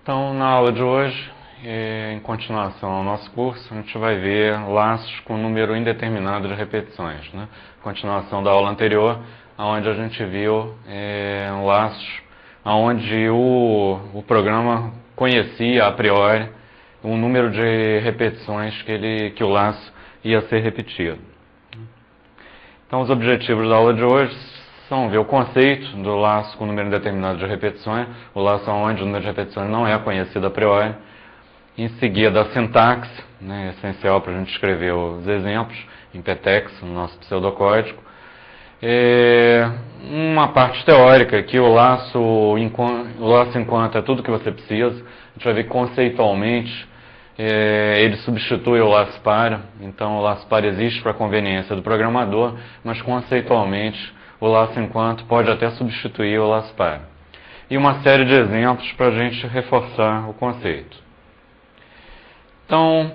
Então, na aula de hoje, em continuação ao nosso curso, a gente vai ver laços com número indeterminado de repetições, né? Continuação da aula anterior, onde a gente viu laços onde o programa conhecia a priori o número de repetições que o laço ia ser repetido. Então, os objetivos da aula de hoje são ver o conceito do laço com número indeterminado de repetições, o laço onde o número de repetições não é conhecido a priori. Em seguida, a sintaxe, né, essencial para a gente escrever os exemplos em PTEX, no nosso pseudocódigo. Uma parte teórica, que o laço enquanto é tudo que você precisa. A gente vai ver que conceitualmente ele substitui o laço para. Então, o laço para existe para a conveniência do programador, mas conceitualmente o laço enquanto pode até substituir o laço para. E uma série de exemplos para a gente reforçar o conceito. Então,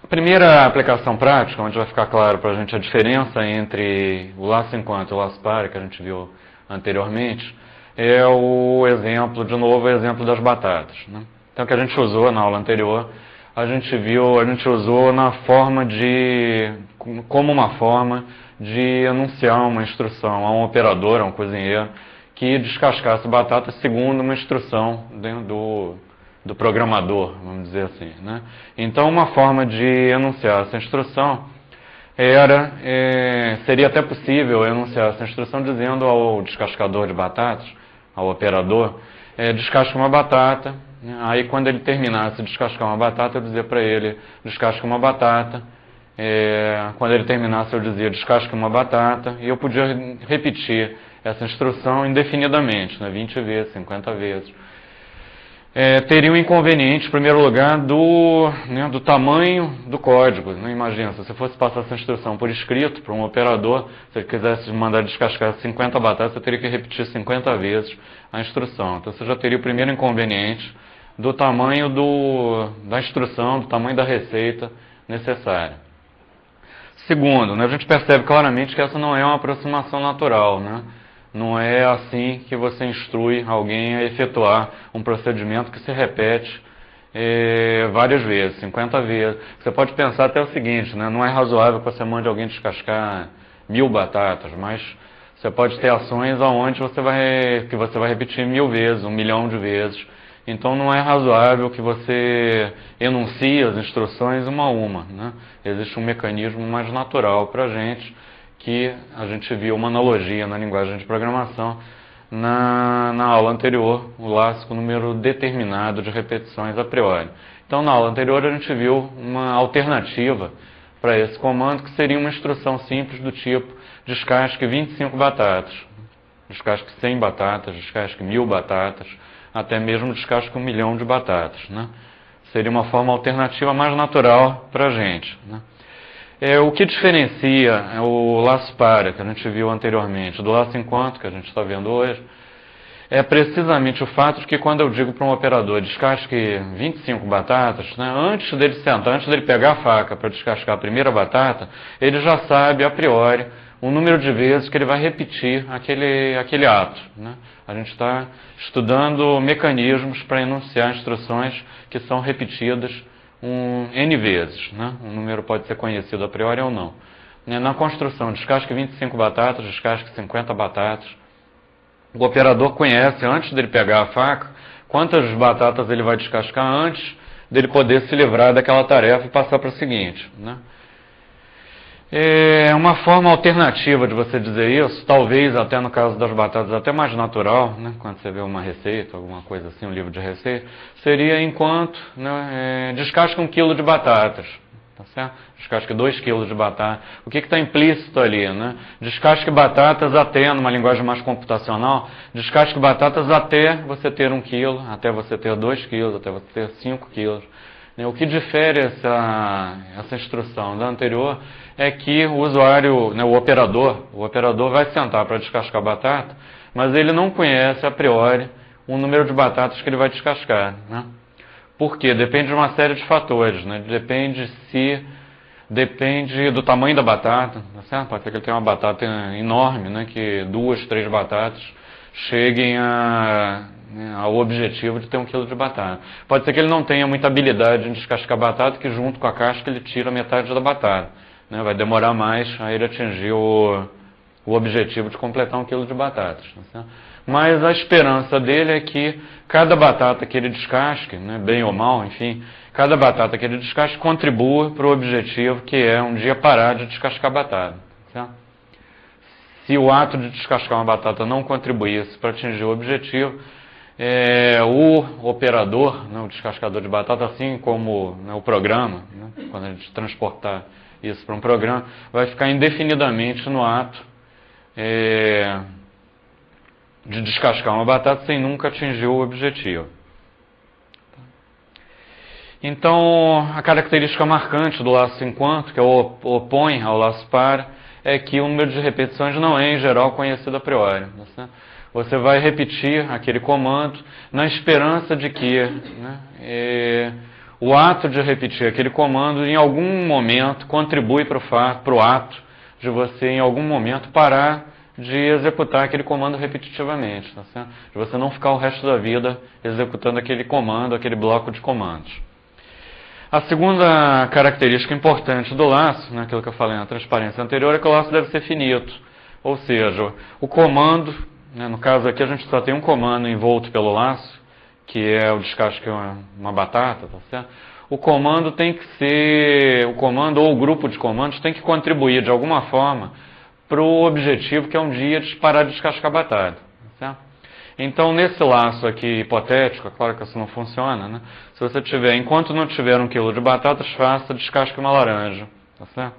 a primeira aplicação prática, onde vai ficar claro para a gente a diferença entre o laço enquanto e o laço para, que a gente viu anteriormente, é o exemplo, de novo, o exemplo das batatas, né? Então, o que a gente usou na aula anterior, a gente usou como uma forma de anunciar uma instrução a um operador, a um cozinheiro, que descascasse batata segundo uma instrução do programador, vamos dizer assim, né? Então, uma forma de enunciar essa instrução seria até possível enunciar essa instrução dizendo ao descascador de batatas, ao operador, descasca uma batata, né? Aí quando ele terminasse de descascar uma batata, eu dizia para ele, descasca uma batata. Quando ele terminasse, eu dizia, descasca uma batata, e eu podia repetir essa instrução indefinidamente, né? 20 vezes, 50 vezes. Teria um inconveniente, em primeiro lugar, do tamanho do código, né? Imagina, se você fosse passar essa instrução por escrito para um operador, se ele quisesse mandar descascar 50 batatas, você teria que repetir 50 vezes a instrução. Então, você já teria o primeiro inconveniente do tamanho da instrução, do tamanho da receita necessária. Segundo, né, a gente percebe claramente que essa não é uma aproximação natural, né? Não é assim que você instrui alguém a efetuar um procedimento que se repete várias vezes, 50 vezes. Você pode pensar até o seguinte, né? Não é razoável que você mande alguém descascar 1000 batatas, mas você pode ter ações onde você vai repetir 1000 vezes, 1 milhão de vezes. Então, não é razoável que você enuncie as instruções uma a uma, né? Existe um mecanismo mais natural para a gente, que a gente viu uma analogia na linguagem de programação na aula anterior, o laço com número determinado de repetições a priori. Então, na aula anterior, a gente viu uma alternativa para esse comando, que seria uma instrução simples do tipo descasque 25 batatas, descasque 100 batatas, descasque 1000 batatas, até mesmo descasque 1 milhão de batatas, né? Seria uma forma alternativa mais natural para a gente, né? O que diferencia o laço para, que a gente viu anteriormente, do laço enquanto, que a gente está vendo hoje, é precisamente o fato de que quando eu digo para um operador descasque 25 batatas, né, antes dele sentar, antes dele pegar a faca para descascar a primeira batata, ele já sabe a priori o número de vezes que ele vai repetir aquele ato, né? A gente está estudando mecanismos para enunciar instruções que são repetidas N vezes, né? Um número pode ser conhecido a priori ou não. Na construção, descasque 25 batatas, descasque 50 batatas. O operador conhece, antes dele pegar a faca, quantas batatas ele vai descascar antes dele poder se livrar daquela tarefa e passar para o seguinte, né? Uma forma alternativa de você dizer isso, talvez até no caso das batatas, até mais natural, né? Quando você vê uma receita, alguma coisa assim, um livro de receita, seria enquanto, né, descasca 1 quilo de batatas, tá certo? Descasque 2 quilos de batata. O que está implícito ali, né? Descasque batatas até, numa linguagem mais computacional, descasque batatas até você ter 1 quilo, até você ter 2 quilos, até você ter 5 quilos. O que difere essa instrução da anterior é que o usuário, né, o operador vai sentar para descascar a batata, mas ele não conhece a priori o número de batatas que ele vai descascar, né? Por quê? Depende de uma série de fatores, né? Depende do tamanho da batata, tá certo? Pode ser que ele tenha uma batata enorme, né, que 2, 3 batatas cheguem ao objetivo de ter 1 quilo de batata. Pode ser que ele não tenha muita habilidade em descascar batata, que junto com a casca ele tira metade da batata. Né? Vai demorar mais a ele atingir o objetivo de completar 1 quilo de batatas. Tá? Mas a esperança dele é que cada batata que ele descasque, né, bem ou mal, enfim, cada batata que ele descasque contribua para o objetivo, que é um dia parar de descascar batata. Tá? Se o ato de descascar uma batata não contribuísse para atingir o objetivo, o operador, né, o descascador de batata, assim como, né, o programa, né, quando a gente transportar isso para um programa, vai ficar indefinidamente no ato de descascar uma batata sem nunca atingir o objetivo. Então, a característica marcante do laço enquanto, que opõe ao laço para, é que o número de repetições não é, em geral, conhecido a priori. Você vai repetir aquele comando na esperança de que, né, o ato de repetir aquele comando, em algum momento, contribui para o ato de você, em algum momento, parar de executar aquele comando repetitivamente. Tá certo? De você não ficar o resto da vida executando aquele comando, aquele bloco de comandos. A segunda característica importante do laço, né, aquilo que eu falei na transparência anterior, é que o laço deve ser finito. Ou seja, o comando, né, no caso aqui a gente só tem um comando envolto pelo laço, que é o descasque de uma batata, tá certo? O comando tem que ser, o comando ou o grupo de comandos tem que contribuir de alguma forma para o objetivo, que é um dia de parar de descascar batata. Tá certo? Então, nesse laço aqui hipotético, é claro que isso não funciona, né? Se você tiver, enquanto não tiver 1 quilo de batatas, faça descasque uma laranja. Tá certo?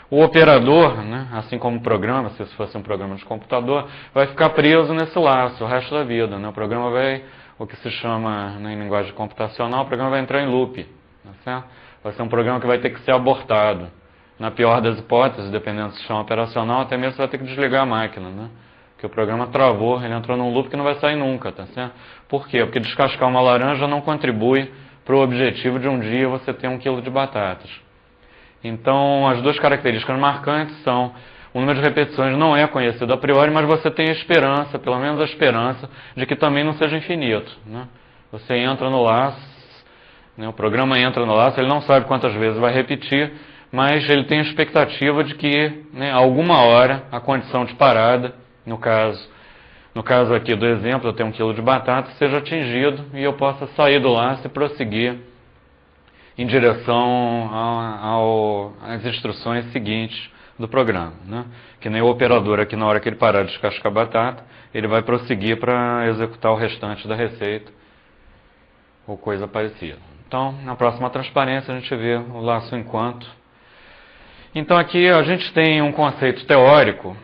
O operador, né, assim como o programa, se isso fosse um programa de computador, vai ficar preso nesse laço o resto da vida. Né? O programa vai, o que se chama, né, em linguagem computacional, o programa vai entrar em loop. Tá certo? Vai ser um programa que vai ter que ser abortado. Na pior das hipóteses, dependendo do sistema operacional, até mesmo você vai ter que desligar a máquina, né? Porque o programa travou, ele entrou num loop que não vai sair nunca, tá certo? Por quê? Porque descascar uma laranja não contribui para o objetivo de um dia você ter 1 quilo de batatas. Então, as duas características marcantes são: o número de repetições não é conhecido a priori, mas você tem a esperança, pelo menos a esperança, de que também não seja infinito, né? Você entra no laço, né, o programa entra no laço, ele não sabe quantas vezes vai repetir, mas ele tem a expectativa de que, né, alguma hora a condição de parada, no caso aqui do exemplo, eu tenho 1 quilo de batata, seja atingido e eu possa sair do laço e prosseguir em direção às instruções seguintes do programa. Né? Que nem o operador aqui, na hora que ele parar de descascar a batata, ele vai prosseguir para executar o restante da receita ou coisa parecida. Então, na próxima transparência, a gente vê o laço enquanto. Então, aqui a gente tem um conceito teórico.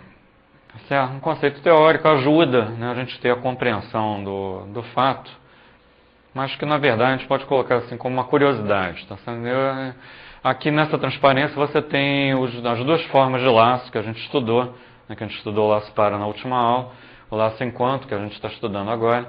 Certo? Um conceito teórico ajuda, né, a gente a ter a compreensão do fato, mas que, na verdade, a gente pode colocar assim como uma curiosidade. Tá? Aqui nessa transparência você tem as duas formas de laço que a gente estudou, né, que a gente estudou o laço para na última aula, o laço enquanto, que a gente está estudando agora.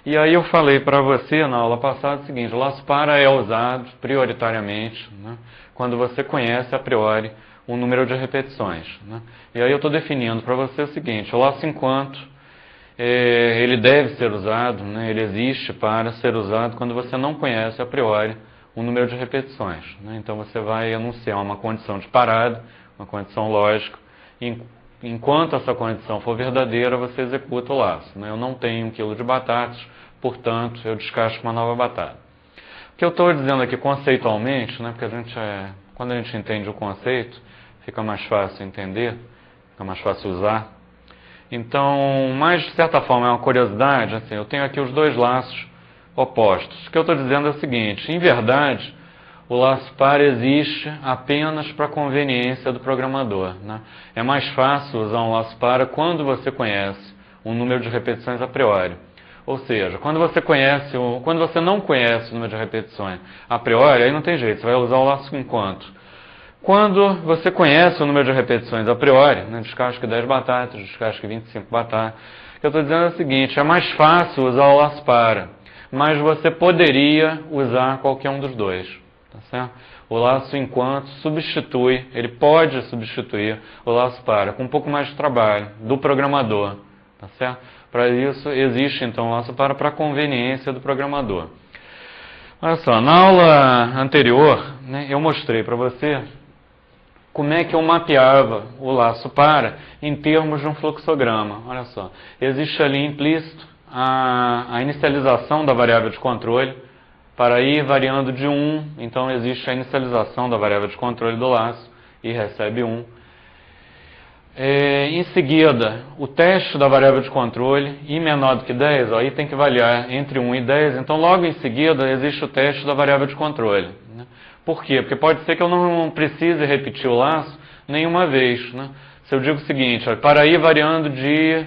E aí eu falei para você na aula passada o seguinte: o laço para é usado prioritariamente, né, quando você conhece a priori um número de repetições. Né? E aí eu estou definindo para você o seguinte: o laço enquanto, ele deve ser usado, né, ele existe para ser usado quando você não conhece a priori um número de repetições. Né? Então você vai anunciar uma condição de parada, uma condição lógica, e enquanto essa condição for verdadeira, você executa o laço. Né? Eu não tenho 1 quilo de batatas, portanto eu descasco uma nova batata. O que eu estou dizendo aqui conceitualmente, né, porque quando a gente entende o conceito, fica mais fácil entender, fica mais fácil usar. Então, mas de certa forma é uma curiosidade, assim, eu tenho aqui os dois laços opostos. O que eu estou dizendo é o seguinte: em verdade, o laço par existe apenas para conveniência do programador. Né? É mais fácil usar um laço par quando você conhece um número de repetições a priori. Ou seja, quando você não conhece o número de repetições a priori, aí não tem jeito, você vai usar o laço enquanto. Quando você conhece o número de repetições a priori, né, descasque 10 batatas, descasque 25 batatas, o que eu estou dizendo é o seguinte: é mais fácil usar o laço para, mas você poderia usar qualquer um dos dois. Tá certo? O laço enquanto ele pode substituir o laço para, com um pouco mais de trabalho do programador. Tá certo? Para isso, existe então o laço para a conveniência do programador. Olha só, na aula anterior, né, eu mostrei para você como é que eu mapeava o laço para em termos de um fluxograma. Olha só, existe ali implícito a inicialização da variável de controle para ir variando de 1, então existe a inicialização da variável de controle do laço e recebe 1. Em seguida, o teste da variável de controle, i menor do que 10, ó, aí tem que variar entre 1 e 10, então logo em seguida existe o teste da variável de controle. Né? Por quê? Porque pode ser que eu não precise repetir o laço nenhuma vez. Né? Se eu digo o seguinte, ó, para ir variando de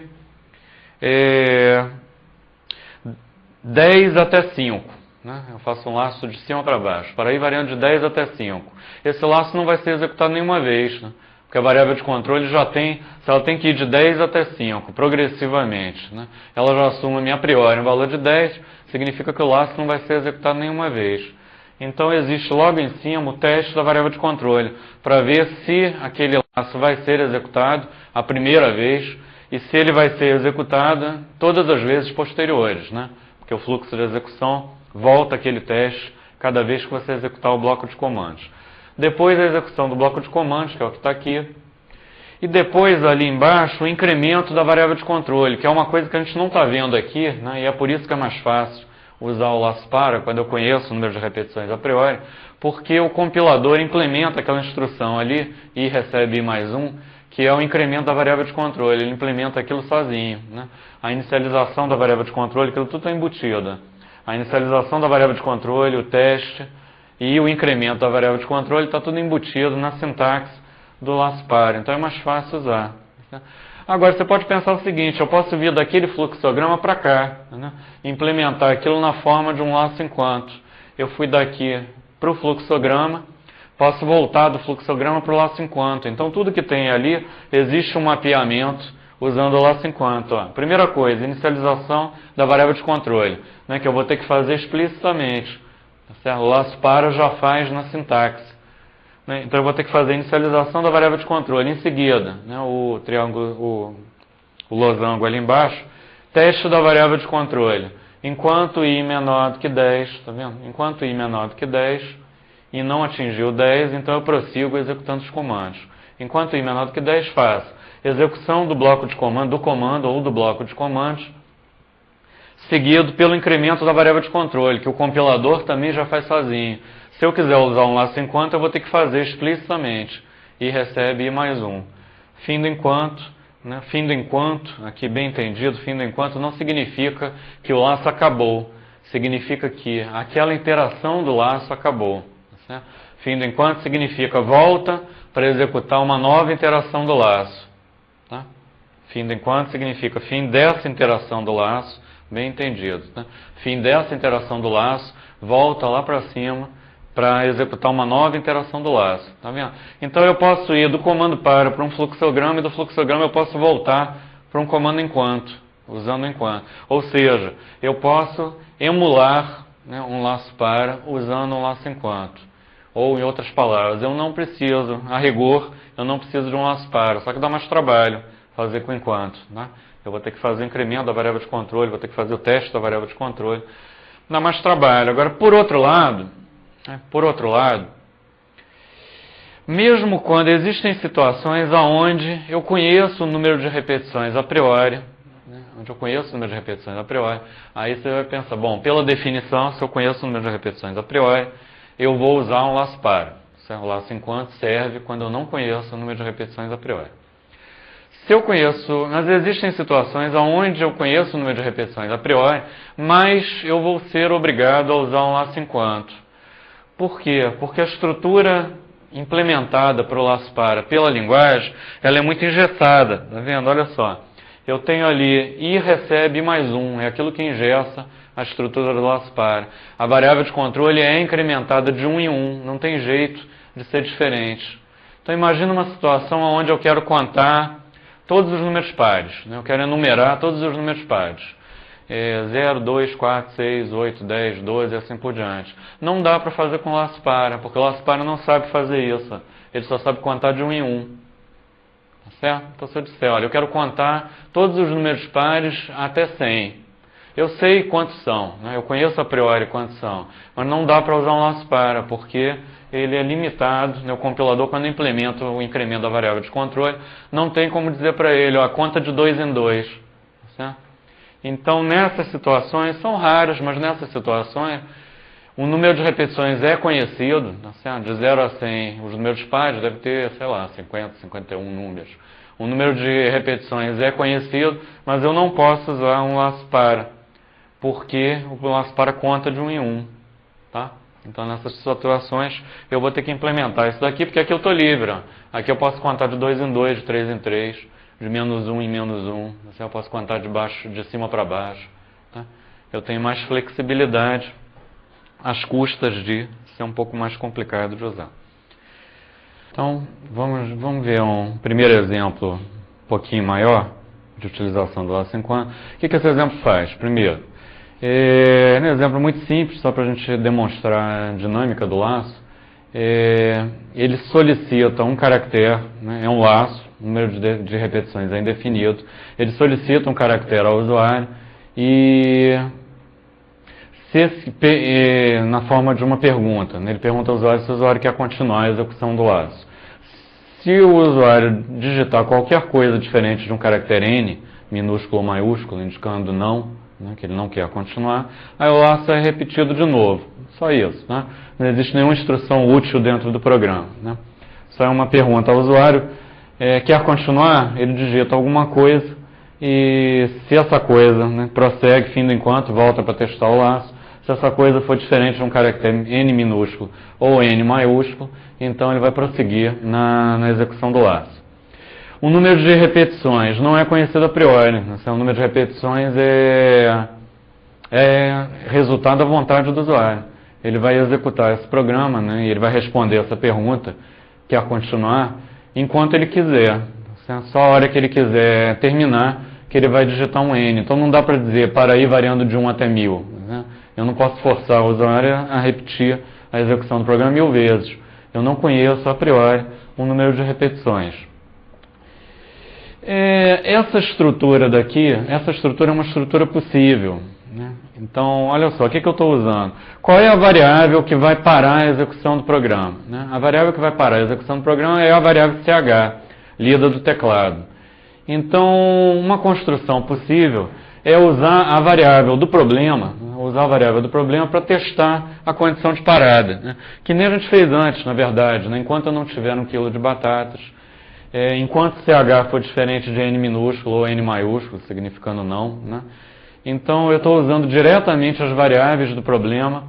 10 até 5, né? Eu faço um laço de cima para baixo, para ir variando de 10 até 5. Esse laço não vai ser executado nenhuma vez, né? Porque a variável de controle já tem, se ela tem que ir de 10 até 5, progressivamente, né? Ela já assume a priori um valor de 10, significa que o laço não vai ser executado nenhuma vez. Então existe logo em cima o teste da variável de controle, para ver se aquele laço vai ser executado a primeira vez, e se ele vai ser executado todas as vezes posteriores, né? Porque o fluxo de execução volta aquele teste cada vez que você executar o bloco de comandos. Depois a execução do bloco de comandos, que é o que está aqui. E depois ali embaixo o incremento da variável de controle, que é uma coisa que a gente não está vendo aqui, né? E é por isso que é mais fácil usar o laço para, quando eu conheço o número de repetições a priori, porque o compilador implementa aquela instrução ali, e recebe i mais 1, que é o incremento da variável de controle. Ele implementa aquilo sozinho. Né? A inicialização da variável de controle, aquilo tudo está embutido. A inicialização da variável de controle, o teste e o incremento da variável de controle está tudo embutido na sintaxe do laço para. Então é mais fácil usar. Agora você pode pensar o seguinte, eu posso vir daquele fluxograma para cá, né? Implementar aquilo na forma de um laço enquanto. Eu fui daqui para o fluxograma, posso voltar do fluxograma para o laço enquanto. Então tudo que tem ali, existe um mapeamento usando o laço enquanto. Ó. Primeira coisa, inicialização da variável de controle, né, que eu vou ter que fazer explicitamente. Tá certo? O laço para já faz na sintaxe. Né? Então eu vou ter que fazer a inicialização da variável de controle. Em seguida, né, o triângulo, o losango ali embaixo, teste da variável de controle. Enquanto i menor do que 10, tá vendo? Enquanto i menor do que 10 e não atingiu 10, então eu prossigo executando os comandos. Enquanto i menor do que 10, faço execução do bloco de comando, do comando ou do bloco de comandos, seguido pelo incremento da variável de controle, que o compilador também já faz sozinho. Se eu quiser usar um laço enquanto, eu vou ter que fazer explicitamente. E recebe i mais 1. Fim do enquanto, né? Fim do enquanto, aqui bem entendido, fim do enquanto não significa que o laço acabou. Significa que aquela interação do laço acabou. Tá certo? Fim do enquanto significa volta para executar uma nova interação do laço. Tá? Fim do enquanto significa fim dessa interação do laço, bem entendido. Tá? Fim dessa interação do laço, volta lá para cima para executar uma nova interação do laço. Tá vendo? Então eu posso ir do comando para um fluxograma e do fluxograma eu posso voltar para um comando enquanto, usando o enquanto. Ou seja, eu posso emular, né, um laço para usando um laço enquanto. Ou, em outras palavras, eu não preciso, a rigor, eu não preciso de um laço para, só que dá mais trabalho fazer com enquanto. Né? Eu vou ter que fazer o incremento da variável de controle, vou ter que fazer o teste da variável de controle. Dá mais trabalho. Agora, por outro lado, mesmo quando existem situações onde eu conheço o número de repetições a priori, né, onde eu conheço o número de repetições a priori, aí você vai pensar, bom, pela definição, se eu conheço o número de repetições a priori, eu vou usar um laço para. O laço enquanto serve quando eu não conheço o número de repetições a priori. Se eu conheço, mas existem situações onde eu conheço o número de repetições a priori, mas eu vou ser obrigado a usar um laço enquanto. Por quê? Porque a estrutura implementada para o laço para pela linguagem, ela é muito engessada, tá vendo? Olha só, eu tenho ali i recebe mais 1, é aquilo que engessa a estrutura do laço para. A variável de controle é incrementada de 1 em 1, não tem jeito de ser diferente. Então imagina uma situação onde eu quero contar todos os números pares, né? Eu quero enumerar todos os números pares. 0, 2, 4, 6, 8, 10, 12 e assim por diante. Não dá para fazer com laço para, porque o laço para não sabe fazer isso. Ele só sabe contar de 1 em 1. Tá certo? Então se eu disser, olha, eu quero contar todos os números pares até 100. Eu sei quantos são, né? Eu conheço a priori quantos são, mas não dá para usar um laço para, porque ele é limitado, né? O compilador, quando implementa o incremento da variável de controle, não tem como dizer para ele, ó, conta de 2 em 2, certo? Então, nessas situações, são raras, mas nessas situações, o número de repetições é conhecido, tá certo? De 0 a 100, os números pares devem ter, sei lá, 50, 51 números. O número de repetições é conhecido, mas eu não posso usar um laço para, porque o laço para conta de 1 em 1, tá? Então, nessas situações, eu vou ter que implementar isso daqui, porque aqui eu estou livre. Ó. Aqui eu posso contar de 2 em 2, de 3 em 3, de menos 1 em menos 1. Assim eu posso contar de cima para baixo. Tá? Eu tenho mais flexibilidade às custas de ser um pouco mais complicado de usar. Então, vamos ver um primeiro exemplo um pouquinho maior de utilização do laço enquanto. O que esse exemplo faz? Primeiro, é um exemplo muito simples, só para a gente demonstrar a dinâmica do laço. Ele solicita um caractere, né, é um laço, o número de repetições é indefinido. Ele solicita um caractere ao usuário e na forma de uma pergunta. Né, ele pergunta ao usuário se o usuário quer continuar a execução do laço. Se o usuário digitar qualquer coisa diferente de um caractere N, minúsculo ou maiúsculo, indicando não, né, que ele não quer continuar, aí o laço é repetido de novo. Só isso. Né? Não existe nenhuma instrução útil dentro do programa. Né? Só é uma pergunta ao usuário, quer continuar? Ele digita alguma coisa e se essa coisa, né, prossegue, fim do enquanto, volta para testar o laço. Se essa coisa for diferente de um caractere N minúsculo ou N maiúsculo, então ele vai prosseguir na execução do laço. O número de repetições não é conhecido a priori. Né? O número de repetições é resultado da vontade do usuário. Ele vai executar esse programa, né? E ele vai responder essa pergunta, quer continuar, enquanto ele quiser. Só a hora que ele quiser terminar, que ele vai digitar um N. Então não dá para dizer para ir variando de 1 até 1000. Né? Eu não posso forçar o usuário a repetir a execução do programa 1000 vezes. Eu não conheço a priori o número de repetições. Essa estrutura daqui, essa estrutura é uma estrutura possível. Né? Então, olha só, o que eu estou usando? Qual é a variável que vai parar a execução do programa? Né? A variável que vai parar a execução do programa é a variável CH, lida do teclado. Então, uma construção possível é usar a variável do problema, para testar a condição de parada. Né? Que nem a gente fez antes, na verdade, né? Enquanto eu não tiver 1 quilo de batatas, enquanto CH for diferente de N minúsculo ou N maiúsculo, significando não, né? Então eu estou usando diretamente as variáveis do problema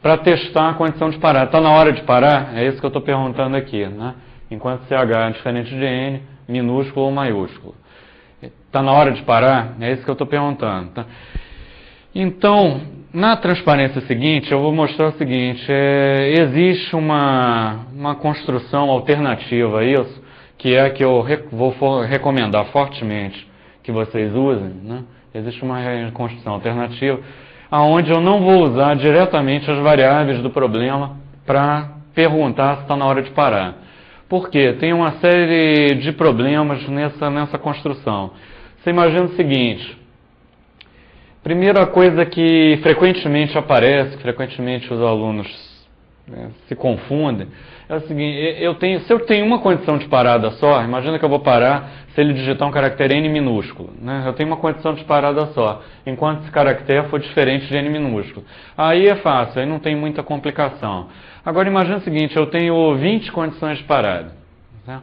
para testar a condição de parar. Está na hora de parar? É isso que eu estou perguntando aqui. Né? Enquanto CH é diferente de N, minúsculo ou maiúsculo. Está na hora de parar? É isso que eu estou perguntando. Tá? Então, na transparência seguinte, eu vou mostrar o seguinte. Existe uma construção alternativa a isso, que é a que eu vou recomendar fortemente que vocês usem, né? Existe uma construção alternativa, onde eu não vou usar diretamente as variáveis do problema para perguntar se está na hora de parar. Por quê? Tem uma série de problemas nessa construção. Você imagina o seguinte, primeira coisa que frequentemente aparece, que frequentemente os alunos se confundem, é o seguinte, se eu tenho uma condição de parada só, imagina que eu vou parar se ele digitar um caractere N minúsculo. Né? Eu tenho uma condição de parada só, enquanto esse caractere for diferente de N minúsculo. Aí é fácil, aí não tem muita complicação. Agora imagina o seguinte, eu tenho 20 condições de parada. Né?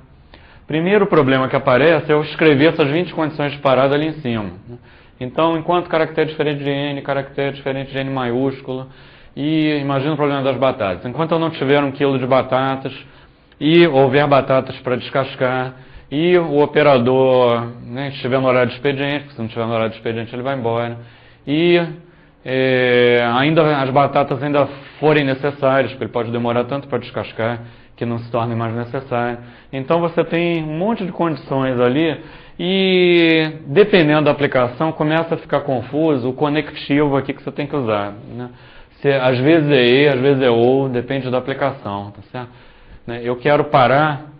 Primeiro problema que aparece é eu escrever essas 20 condições de parada ali em cima. Né? Então, enquanto caractere diferente de N, caractere diferente de N maiúsculo, e imagina o problema das batatas. Enquanto eu não tiver 1 quilo de batatas e houver batatas para descascar e o operador, né, estiver no horário de expediente, porque se não estiver no horário de expediente ele vai embora, e as batatas ainda forem necessárias, porque ele pode demorar tanto para descascar que não se torne mais necessário. Então você tem um monte de condições ali e dependendo da aplicação começa a ficar confuso o conectivo aqui que você tem que usar. Né? Às vezes é E, às vezes é OU, depende da aplicação. Tá certo? Eu quero parar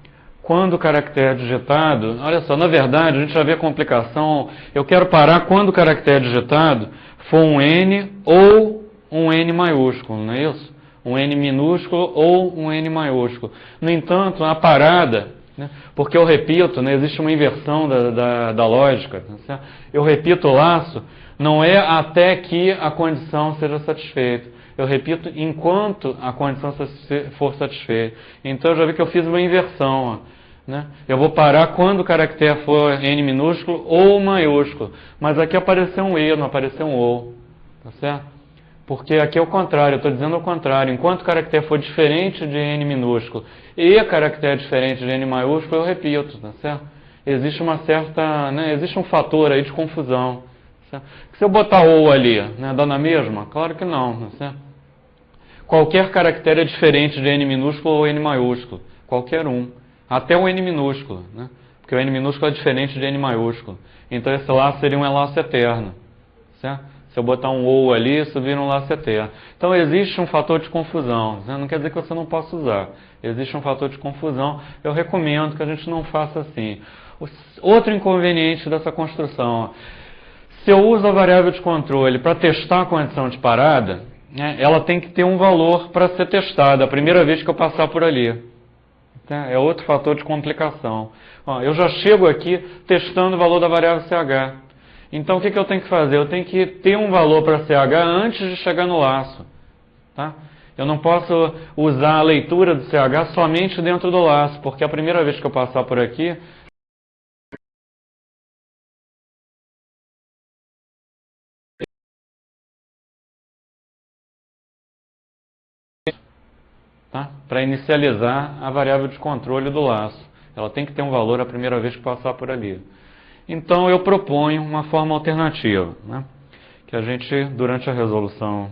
quando o caractere é digitado, olha só, na verdade, a gente já vê a complicação, eu quero parar quando o caractere é digitado for um N ou um N maiúsculo, não é isso? Um N minúsculo ou um N maiúsculo. No entanto, a parada, né, porque eu repito, né, existe uma inversão da lógica, tá, eu repito o laço, não é até que a condição seja satisfeita. Eu repito, enquanto a condição for satisfeita. Então, eu já vi que eu fiz uma inversão. Né? Eu vou parar quando o caractere for N minúsculo ou maiúsculo. Mas aqui apareceu um E, não apareceu um O. Tá certo? Porque aqui é o contrário, eu estou dizendo o contrário. Enquanto o caractere for diferente de N minúsculo e caractere diferente de N maiúsculo, eu repito. Tá certo? Existe uma certa, né, existe um fator aí de confusão. Certo? Se eu botar O ali, né, dá na mesma? Claro que não. Tá certo? Qualquer caractere é diferente de N minúsculo ou N maiúsculo. Qualquer um. Até o N minúsculo. Né? Porque o N minúsculo é diferente de N maiúsculo. Então esse laço seria um laço eterno. Certo? Se eu botar um ou ali, isso vira um laço eterno. Então existe um fator de confusão. Né? Não quer dizer que você não possa usar. Existe um fator de confusão. Eu recomendo que a gente não faça assim. Outro inconveniente dessa construção. Se eu uso a variável de controle para testar a condição de parada, né, ela tem que ter um valor para ser testada a primeira vez que eu passar por ali. Tá? É outro fator de complicação. Ó, eu já chego aqui testando o valor da variável CH. Então o que eu tenho que fazer? Eu tenho que ter um valor para CH antes de chegar no laço. Tá? Eu não posso usar a leitura do CH somente dentro do laço, porque a primeira vez que eu passar por aqui, tá? Para inicializar a variável de controle do laço. Ela tem que ter um valor a primeira vez que passar por ali. Então eu proponho uma forma alternativa, né? Que a gente, durante a resolução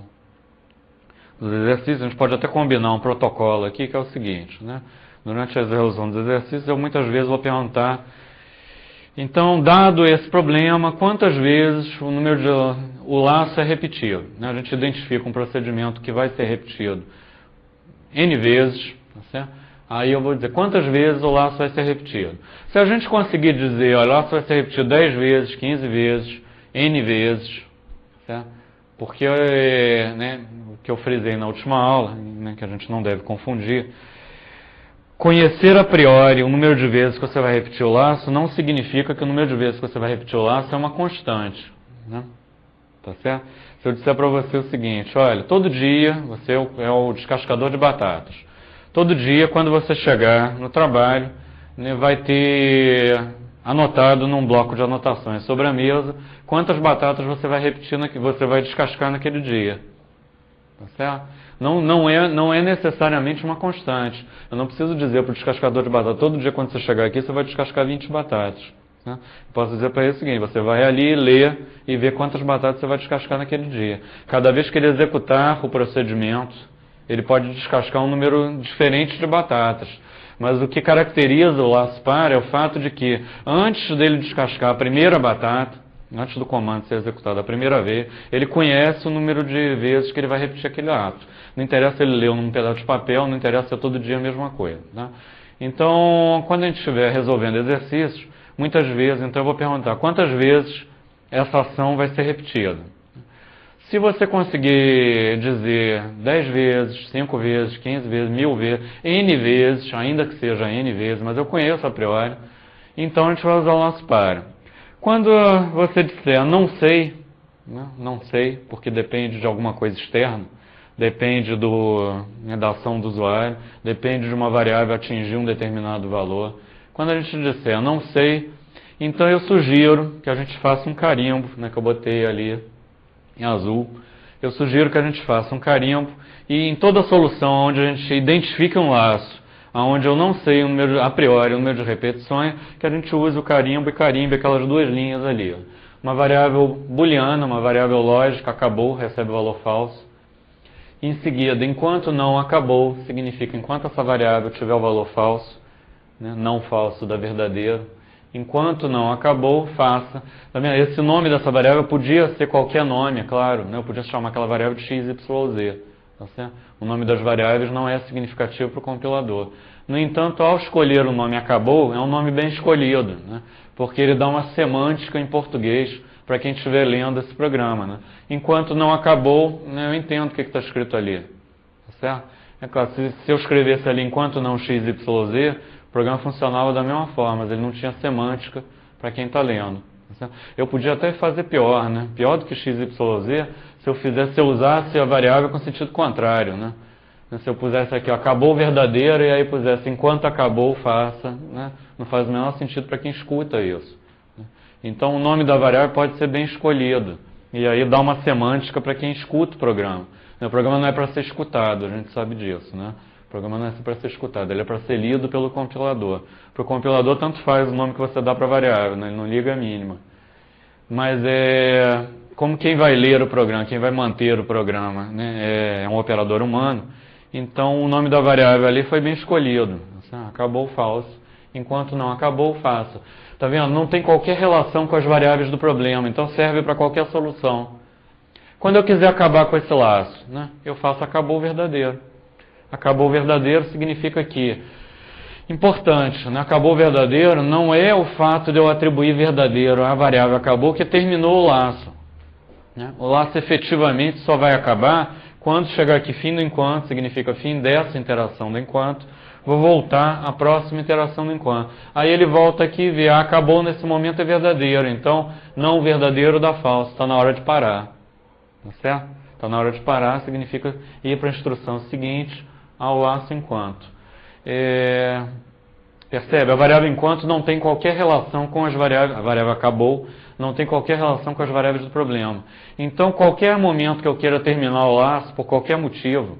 dos exercícios, a gente pode até combinar um protocolo aqui, que é o seguinte, né? Durante a resolução dos exercícios, eu muitas vezes vou perguntar, então, dado esse problema, quantas vezes o laço é repetido? Né? A gente identifica um procedimento que vai ser repetido N vezes, tá certo? Aí eu vou dizer quantas vezes o laço vai ser repetido. Se a gente conseguir dizer, olha, o laço vai ser repetido 10 vezes, 15 vezes, N vezes, certo? Porque né, o que eu frisei na última aula, né, que a gente não deve confundir, conhecer a priori o número de vezes que você vai repetir o laço não significa que o número de vezes que você vai repetir o laço é uma constante. Né? Tá certo? Se eu disser para você o seguinte, olha, todo dia você é o descascador de batatas. Todo dia, quando você chegar no trabalho, né, vai ter anotado num bloco de anotações sobre a mesa quantas batatas você vai repetir, você vai descascar naquele dia. Tá certo? Não é necessariamente uma constante. Eu não preciso dizer para o descascador de batata, todo dia quando você chegar aqui, você vai descascar 20 batatas. Né? Posso dizer para ele o seguinte, você vai ali ler e ver quantas batatas você vai descascar naquele dia. Cada vez que ele executar o procedimento, ele pode descascar um número diferente de batatas. Mas o que caracteriza o laço par é o fato de que, antes dele descascar a primeira batata, antes do comando ser executado a primeira vez, ele conhece o número de vezes que ele vai repetir aquele ato. Não interessa ele ler num pedaço de papel, não interessa se é todo dia a mesma coisa. Tá? Então, quando a gente estiver resolvendo exercícios, muitas vezes, então eu vou perguntar quantas vezes essa ação vai ser repetida. Se você conseguir dizer 10 vezes, 5 vezes, 15 vezes, 1000 vezes, N vezes, ainda que seja N vezes, mas eu conheço a priori, então a gente vai usar o laço par. Quando você disser não sei, né, não sei, porque depende de alguma coisa externa, depende da ação do usuário, depende de uma variável atingir um determinado valor. Quando a gente disser não sei, então eu sugiro que a gente faça um carimbo, né, que eu botei ali em azul. Eu sugiro que a gente faça um carimbo e em toda solução onde a gente identifique um laço, onde eu não sei a priori o número de repetições, que a gente use o carimbo e carimbe aquelas duas linhas ali. Uma variável booleana, uma variável lógica, acabou, recebe o valor falso. Em seguida, enquanto não acabou, significa enquanto essa variável tiver o valor falso, né, não falso da verdadeiro. Enquanto não acabou, faça. Esse nome dessa variável podia ser qualquer nome, é claro. Né? Eu podia chamar aquela variável de x, y ou z. Tá certo? O nome das variáveis não é significativo para o compilador. No entanto, ao escolher o nome acabou, é um nome bem escolhido, né? Porque ele dá uma semântica em português para quem estiver lendo esse programa. Né? Enquanto não acabou, né, eu entendo o que está escrito ali. Tá certo? É claro, se eu escrevesse ali enquanto não XYZ, o programa funcionava da mesma forma, mas ele não tinha semântica para quem está lendo. Tá certo? Eu podia até fazer pior, né? Pior do que XYZ, se eu usasse a variável com sentido contrário, né? Se eu pusesse aqui, ó, acabou o verdadeiro, e aí pusesse enquanto acabou, faça, né? Não faz o menor sentido para quem escuta isso. Então o nome da variável pode ser bem escolhido, e aí dá uma semântica para quem escuta o programa. O programa não é para ser escutado, a gente sabe disso, né? O programa não é para ser escutado, ele é para ser lido pelo compilador. Para o compilador tanto faz o nome que você dá para a variável, né? Ele não liga a mínima. Mas como quem vai ler o programa, quem vai manter o programa, né? É um operador humano. Então o nome da variável ali foi bem escolhido. Acabou o falso. Enquanto não acabou, faça. Tá vendo? Não tem qualquer relação com as variáveis do problema. Então serve para qualquer solução. Quando eu quiser acabar com esse laço, né? Eu faço acabou o verdadeiro. Acabou o verdadeiro significa que, importante, né? Acabou o verdadeiro não é o fato de eu atribuir verdadeiro à variável acabou que terminou o laço. Né? O laço efetivamente só vai acabar quando chegar aqui fim do enquanto, significa fim dessa interação do enquanto, vou voltar à próxima interação do enquanto. Aí ele volta aqui e vê, acabou nesse momento é verdadeiro, então não o verdadeiro dá falso, está na hora de parar. Tá certo? Está na hora de parar, significa ir para a instrução seguinte ao laço enquanto. Percebe? A variável enquanto não tem qualquer relação com as variáveis, a variável acabou, não tem qualquer relação com as variáveis do problema. Então, qualquer momento que eu queira terminar o laço, por qualquer motivo,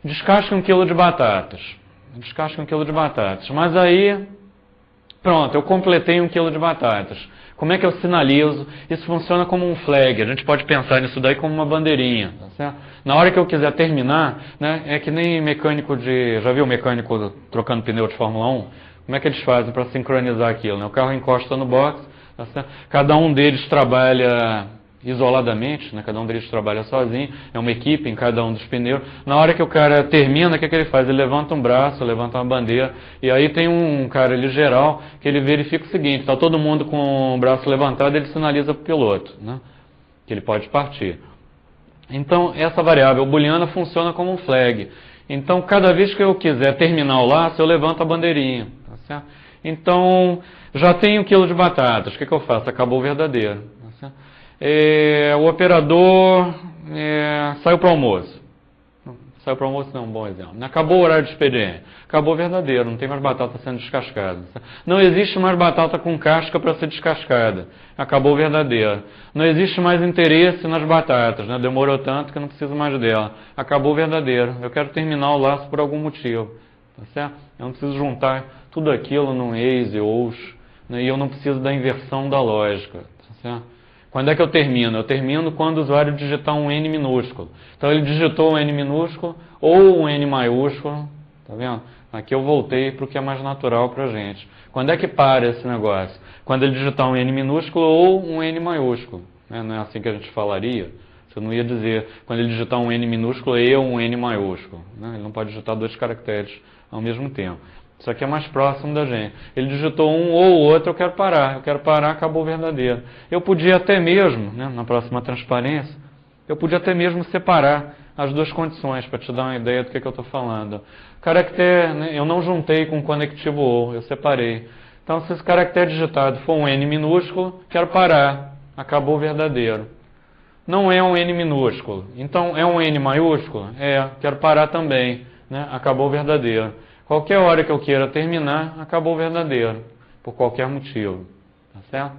descasque 1 quilo de batatas. Descasque 1 quilo de batatas. Mas aí, pronto, eu completei 1 quilo de batatas. Como é que eu sinalizo? Isso funciona como um flag. A gente pode pensar nisso daí como uma bandeirinha. Tá certo? Na hora que eu quiser terminar, né, é que nem mecânico de... Já viu mecânico trocando pneu de Fórmula 1? Como é que eles fazem para sincronizar aquilo? Né? O carro encosta no box, tá certo? Cada um deles trabalha isoladamente, né? Cada um deles trabalha sozinho, é uma equipe em cada um dos pneus. Na hora que o cara termina, o que ele faz? Ele levanta um braço, levanta uma bandeira, e aí tem um cara ali geral que ele verifica o seguinte, está todo mundo com o braço levantado, ele sinaliza para o piloto, né? Que ele pode partir. Então, essa variável booleana funciona como um flag. Então, cada vez que eu quiser terminar o laço, eu levanto a bandeirinha. Tá certo? Então, já tenho 1 quilo de batatas, o que eu faço? Acabou o verdadeiro. Tá certo? O operador saiu para o almoço. Saiu para o almoço não é um bom exemplo. Acabou o horário de expediente. Acabou o verdadeiro, não tem mais batata sendo descascada. Não existe mais batata com casca para ser descascada. Acabou o verdadeiro. Não existe mais interesse nas batatas. Né? Demorou tanto que eu não preciso mais dela. Acabou o verdadeiro. Eu quero terminar o laço por algum motivo. Tá certo? Eu não preciso juntar tudo aquilo num eis e ous. Né? E eu não preciso da inversão da lógica. Tá certo? Quando é que eu termino? Eu termino quando o usuário digitar um N minúsculo. Então ele digitou um N minúsculo ou um N maiúsculo. Tá vendo? Aqui eu voltei para o que é mais natural para a gente. Quando é que para esse negócio? Quando ele digitar um N minúsculo ou um N maiúsculo. Né? Não é assim que a gente falaria. Você não ia dizer, quando ele digitar um N minúsculo e um N maiúsculo. Né? Ele não pode digitar 2 caracteres ao mesmo tempo. Isso aqui é mais próximo da gente. Ele digitou um ou outro, eu quero parar, acabou o verdadeiro. Eu podia até mesmo, né, na próxima transparência, eu podia até mesmo separar as duas condições, para te dar uma ideia do que eu estou falando. Caractere, né, eu não juntei com conectivo ou, eu separei. Então, se esse caractere digitado for um N minúsculo, quero parar, acabou o verdadeiro. Não é um N minúsculo, então é um N maiúsculo? Quero parar também, né, acabou o verdadeiro. Qualquer hora que eu queira terminar, acabou o verdadeiro, por qualquer motivo. Tá certo?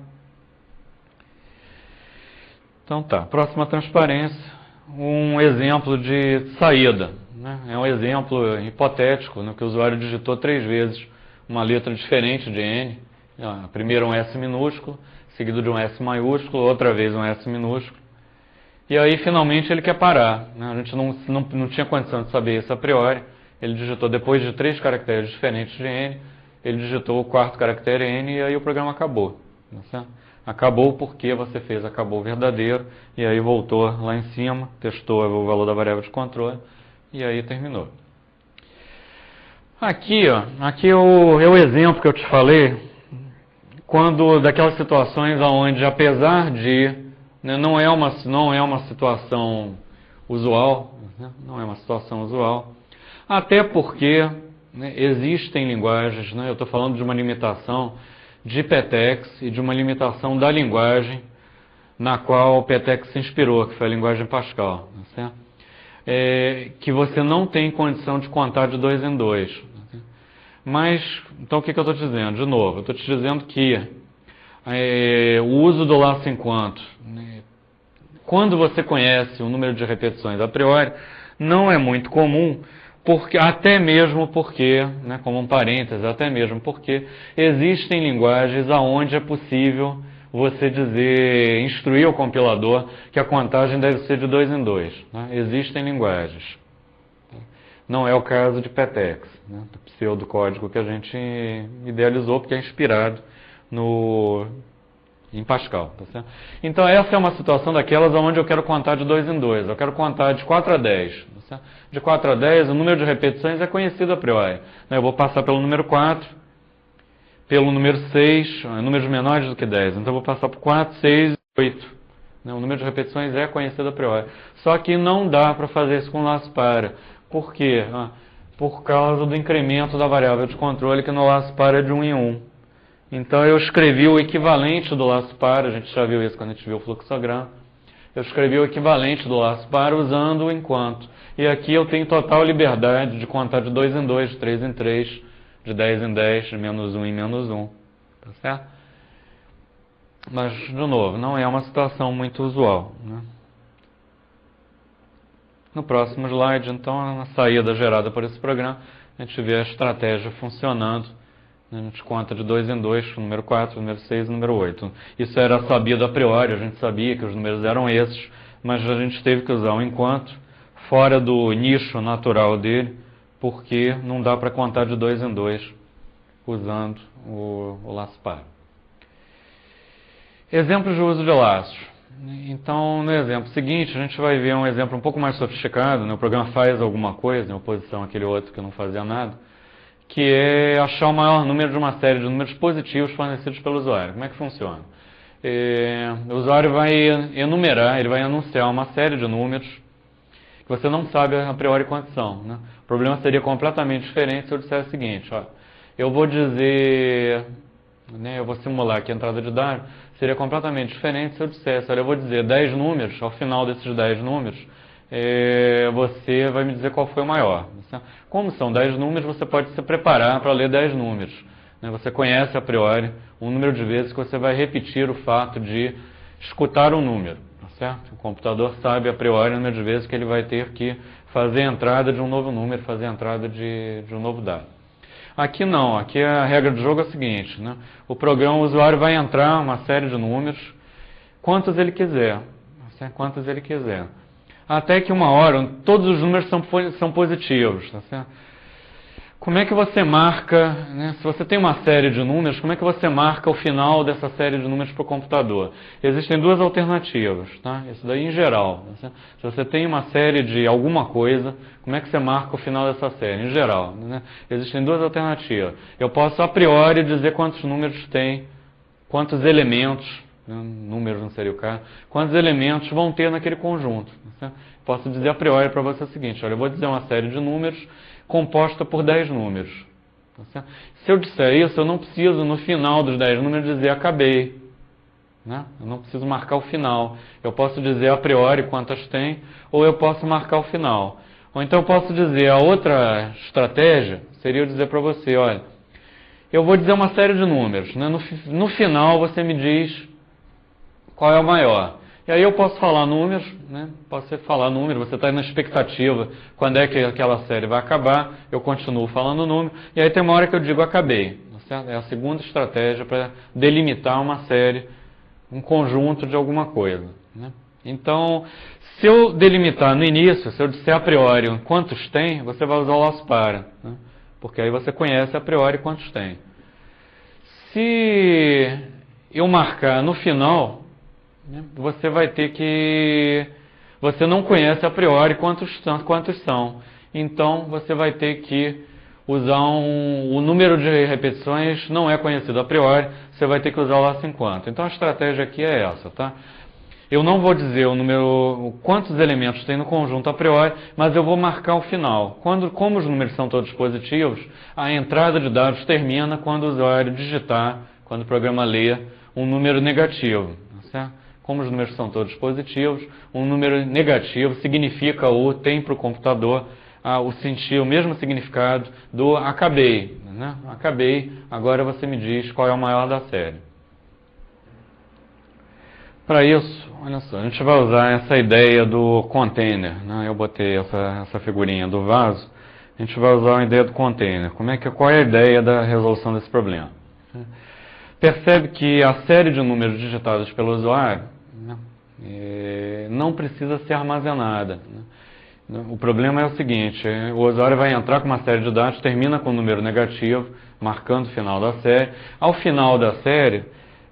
Então tá, próxima transparência, um exemplo de saída. Né? É um exemplo hipotético, né, que o usuário digitou 3 vezes uma letra diferente de N. Primeiro um S minúsculo, seguido de um S maiúsculo, outra vez um S minúsculo. E aí finalmente ele quer parar. Né? A gente não tinha condição de saber isso a priori. Ele digitou, depois de 3 caracteres diferentes de N, ele digitou o 4º caractere N e aí o programa acabou. Tá certo? Acabou porque você fez acabou verdadeiro, e aí voltou lá em cima, testou o valor da variável de controle, e aí terminou. Aqui, ó, aqui é o exemplo que eu te falei, quando daquelas situações onde, apesar de, né, não é uma situação usual, né, não é uma situação usual, até porque, né, existem linguagens, né, eu estou falando de uma limitação de PETEX e de uma limitação da linguagem na qual o PETEX se inspirou, que foi a linguagem Pascal, certo? Que você não tem condição de contar de 2 em 2. Mas, então o que eu estou te dizendo? De novo, eu estou te dizendo que o uso do laço enquanto, né, quando você conhece o número de repetições a priori, não é muito comum, porque, até mesmo porque, né, como um parênteses, até mesmo porque existem linguagens onde é possível você dizer, instruir o compilador que a contagem deve ser de 2 em 2. Né? Existem linguagens. Não é o caso de PETEX, né, do pseudocódigo que a gente idealizou, porque é inspirado em Pascal. Tá certo? Então essa é uma situação daquelas onde eu quero contar de 2 em 2. Eu quero contar de 4 a 10. Tá certo? De 4 a 10, o número de repetições é conhecido a priori. Eu vou passar pelo número 4, pelo número 6, números menores do que 10. Então eu vou passar por 4, 6 e 8. O número de repetições é conhecido a priori. Só que não dá para fazer isso com laço para. Por quê? Por causa do incremento da variável de controle, que no laço para é de 1 em 1. Então eu escrevi o equivalente do laço para, a gente já viu isso quando a gente viu o fluxograma. Eu escrevi o equivalente do laço para usando o enquanto. E aqui eu tenho total liberdade de contar de 2 em 2, de 3 em 3, de 10 em 10, de menos 1 em menos 1. Tá certo? Mas, de novo, não é uma situação muito usual, né? No próximo slide, então, a saída gerada por esse programa, a gente vê a estratégia funcionando. A gente conta de 2 em 2, o número 4, o número 6 e o número 8. Isso era sabido a priori, a gente sabia que os números eram esses, mas a gente teve que usar um enquanto fora do nicho natural dele, porque não dá para contar de 2 em 2 usando o laço par. Exemplos de uso de laços. Então, no exemplo seguinte, a gente vai ver um exemplo um pouco mais sofisticado, né? O programa faz alguma coisa, em oposição àquele outro que não fazia nada, que é achar o maior número de uma série de números positivos fornecidos pelo usuário. Como é que funciona? O usuário vai enumerar, ele vai anunciar uma série de números que você não sabe a priori quantos são, né? O problema seria completamente diferente se eu disser o seguinte, ó, eu vou dizer, né, eu vou simular aqui a entrada de dado, seria completamente diferente se eu dissesse, olha, eu vou dizer 10 números, ao final desses 10 números, você vai me dizer qual foi o maior. Como são 10 números, você pode se preparar para ler 10 números. Você conhece a priori o número de vezes que você vai repetir o fato de escutar um número. Certo? O computador sabe a priori o número de vezes que ele vai ter que fazer a entrada de um novo número, fazer a entrada de um novo dado. Aqui não, aqui a regra do jogo é a seguinte, né? O programa, o usuário vai entrar uma série de números, quantos ele quiser, quantos ele quiser. Até que uma hora, todos os números são positivos, tá certo? Como é que você marca, né, se você tem uma série de números, como é que você marca o final dessa série de números para o computador? Existem duas alternativas, tá? Isso daí em geral. Tá certo? Se você tem uma série de alguma coisa, como é que você marca o final dessa série? Em geral, né? Existem duas alternativas. Eu posso a priori dizer quantos números tem, quantos elementos, né, números não seria o caso, quantos elementos vão ter naquele conjunto. Tá certo? Posso dizer a priori para você o seguinte, olha, eu vou dizer uma série de números composta por 10 números. Tá, se eu disser isso, eu não preciso, no final dos 10 números, dizer acabei. Né? Eu não preciso marcar o final. Eu posso dizer a priori quantas tem, ou eu posso marcar o final. Ou então eu posso dizer, a outra estratégia seria eu dizer para você, olha, eu vou dizer uma série de números. Né? No final você me diz qual é o maior. E aí eu posso falar números, né? Posso falar número, você está na expectativa quando é que aquela série vai acabar, eu continuo falando número, e aí tem uma hora que eu digo acabei. Certo? É a segunda estratégia para delimitar uma série, um conjunto de alguma coisa. Né? Então, se eu delimitar no início, se eu disser a priori quantos tem, você vai usar o laço para, né? Porque aí você conhece a priori quantos tem. Se eu marcar no final, né, você vai ter que... Você não conhece a priori quantos são. Então, você vai ter que usar o número de repetições não é conhecido a priori, você vai ter que usar o laço enquanto. Então, a estratégia aqui é essa, tá? Eu não vou dizer quantos elementos tem no conjunto a priori, mas eu vou marcar o final. Como os números são todos positivos, a entrada de dados termina quando o usuário digitar, quando o programa lê um número negativo, tá certo? Como os números são todos positivos, um número negativo significa tem para o computador o mesmo significado do acabei. Né? Acabei, agora você me diz qual é o maior da série. Para isso, olha só, a gente vai usar essa ideia do container. Né? Eu botei essa figurinha do vaso. A gente vai usar a ideia do container. Qual é a ideia da resolução desse problema? Percebe que a série de números digitados pelo usuário, né, não precisa ser armazenada. Né? O problema é o seguinte, o usuário vai entrar com uma série de dados, termina com um número negativo, marcando o final da série. Ao final da série,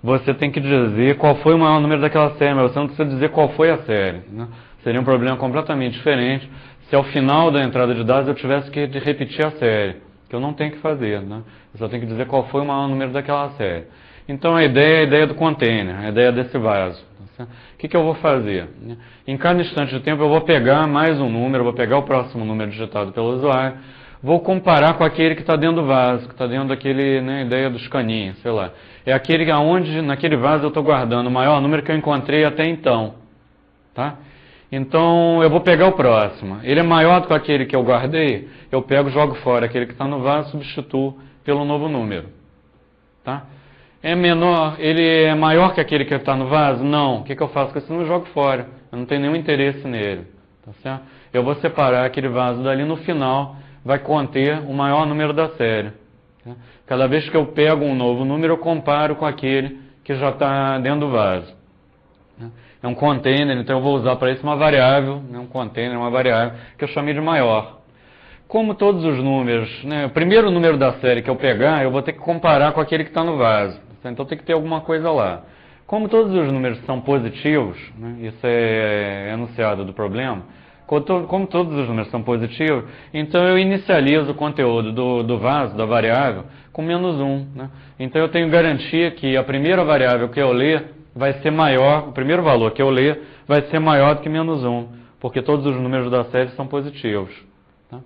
você tem que dizer qual foi o maior número daquela série, mas você não precisa dizer qual foi a série. Né? Seria um problema completamente diferente se ao final da entrada de dados eu tivesse que repetir a série, que eu não tenho que fazer. Né? Eu só tenho que dizer qual foi o maior número daquela série. Então a ideia do container, a ideia desse vaso. O que eu vou fazer? Em cada instante de tempo eu vou pegar mais um número, vou pegar o próximo número digitado pelo usuário, vou comparar com aquele que está dentro do vaso, que está dentro daquele, né, ideia dos caninhos, sei lá. É aquele onde, naquele vaso eu estou guardando o maior número que eu encontrei até então. Tá? Então eu vou pegar o próximo. Ele é maior do que aquele que eu guardei, eu pego e jogo fora aquele que está no vaso, substituo pelo novo número. Tá? É menor, ele é maior que aquele que está no vaso? Não. O que eu faço com esse número? Eu jogo fora. Eu não tenho nenhum interesse nele. Tá certo? Eu vou separar aquele vaso dali, no final vai conter o maior número da série. Tá? Cada vez que eu pego um novo número, eu comparo com aquele que já está dentro do vaso. É um container, então eu vou usar para isso uma variável, um container, uma variável que eu chamei de maior. Como todos os números, né, o primeiro número da série que eu pegar, eu vou ter que comparar com aquele que está no vaso. Então tem que ter alguma coisa lá. Como todos os números são positivos, né, isso é enunciado do problema, como todos os números são positivos, então eu inicializo o conteúdo do vaso, da variável, com -1. Né? Então eu tenho garantia que a primeira variável que eu ler vai ser maior, o primeiro valor que eu ler vai ser maior do que -1, porque todos os números da série são positivos. Tá?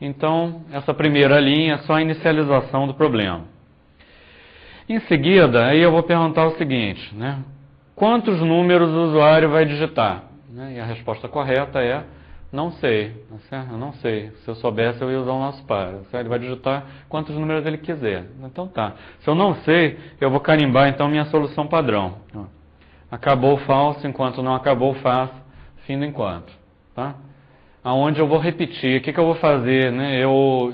Então, essa primeira linha é só a inicialização do problema. Em seguida, aí eu vou perguntar o seguinte, né? Quantos números o usuário vai digitar? Né? E a resposta correta é, não sei. Eu não sei. Se eu soubesse, eu ia usar o nosso par. Ele vai digitar quantos números ele quiser. Então tá. Se eu não sei, eu vou carimbar então minha solução padrão. Acabou o falso, enquanto não acabou o faço, fim do enquanto. Tá? Aonde eu vou repetir. O que eu vou fazer? Né? Eu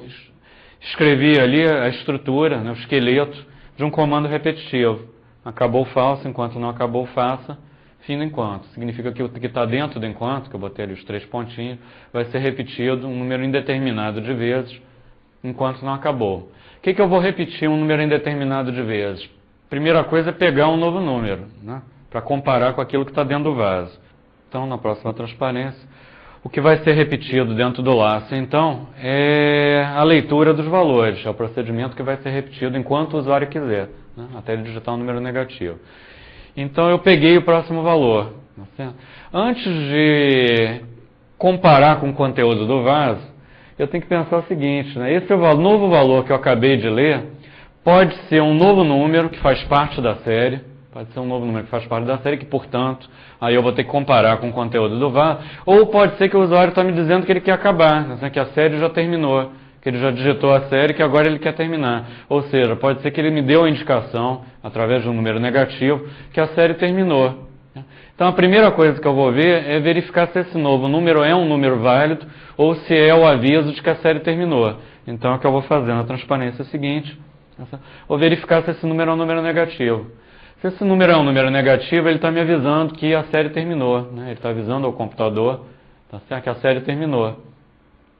escrevi ali a estrutura, né, o esqueleto de um comando repetitivo. Acabou o falso, enquanto não acabou o faça, fim do enquanto. Significa que o que está dentro do enquanto, que eu botei ali os 3 pontinhos, vai ser repetido um número indeterminado de vezes, enquanto não acabou. O que eu vou repetir um número indeterminado de vezes? Primeira coisa é pegar um novo número, né, para comparar com aquilo que está dentro do vaso. Então, na próxima transparência, o que vai ser repetido dentro do laço, então, é a leitura dos valores. É o procedimento que vai ser repetido enquanto o usuário quiser, né, até ele digitar um número negativo. Então, eu peguei o próximo valor. Tá certo? Antes de comparar com o conteúdo do vaso, eu tenho que pensar o seguinte, né, esse novo valor que eu acabei de ler pode ser um novo número que faz parte da série, pode ser um novo número que faz parte da série, que, portanto, aí eu vou ter que comparar com o conteúdo do vaso, ou pode ser que o usuário está me dizendo que ele quer acabar, né, que a série já terminou, que ele já digitou a série, que agora ele quer terminar. Ou seja, pode ser que ele me deu a indicação, através de um número negativo, que a série terminou. Então, a primeira coisa que eu vou ver é verificar se esse novo número é um número válido, ou se é o aviso de que a série terminou. Então, o que eu vou fazer na transparência seguinte, vou verificar se esse número é um número negativo. Se esse número é um número negativo, ele está me avisando que a série terminou. Né? Ele está avisando ao computador, tá certo? Que a série terminou.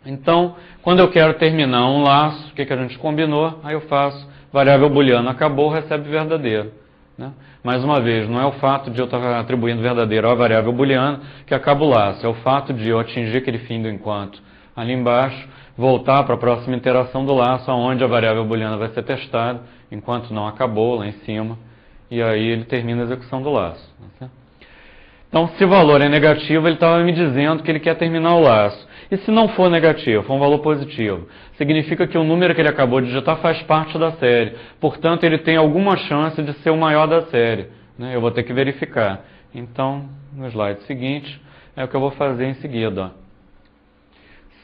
Então, quando eu quero terminar um laço, o que a gente combinou? Aí eu faço variável booleana acabou, recebe verdadeiro. né? Mais uma vez, não é o fato de eu estar atribuindo verdadeiro à variável booleana que acaba o laço, é o fato de eu atingir aquele fim do enquanto ali embaixo, voltar para a próxima interação do laço, onde a variável booleana vai ser testada, enquanto não acabou lá em cima, e aí ele termina a execução do laço. Tá certo? Então, se o valor é negativo, ele estava me dizendo que ele quer terminar o laço. E se não for negativo, for um valor positivo, significa que o número que ele acabou de digitar faz parte da série. Portanto, ele tem alguma chance de ser o maior da série, né? Eu vou ter que verificar. Então, no slide seguinte, é o que eu vou fazer em seguida. Ó.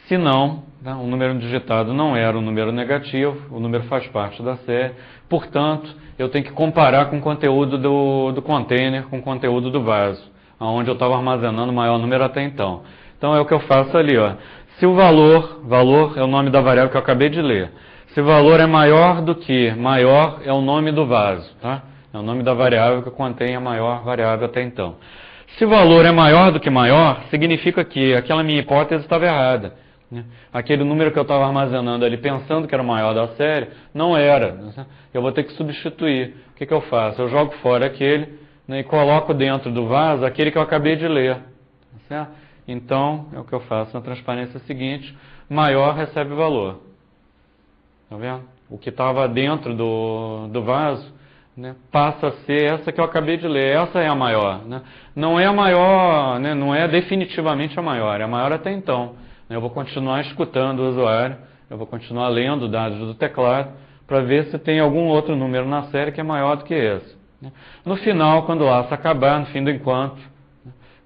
Se não, tá, o número digitado não era um número negativo, o número faz parte da série, portanto, eu tenho que comparar com o conteúdo do container, com o conteúdo do vaso, onde eu estava armazenando o maior número até então. Então é o que eu faço ali. Ó. Se o valor é o nome da variável que eu acabei de ler. Se o valor é maior do que, maior é o nome do vaso, tá? É o nome da variável que contém a maior variável até então. Se o valor é maior do que maior, significa que aquela minha hipótese estava errada. Aquele número que eu estava armazenando ali, pensando que era o maior da série, não era. Eu vou ter que substituir. O que eu faço? Eu jogo fora aquele, né, e coloco dentro do vaso aquele que eu acabei de ler. Certo? Então, é o que eu faço na transparência seguinte, maior recebe valor. Está vendo? O que estava dentro do vaso, né, passa a ser essa que eu acabei de ler. Essa é a maior. Né? Não é a maior, né, não é definitivamente a maior, é a maior até então. Eu vou continuar escutando o usuário, eu vou continuar lendo dados do teclado para ver se tem algum outro número na série que é maior do que esse. No final, quando o laço acabar, no fim do enquanto,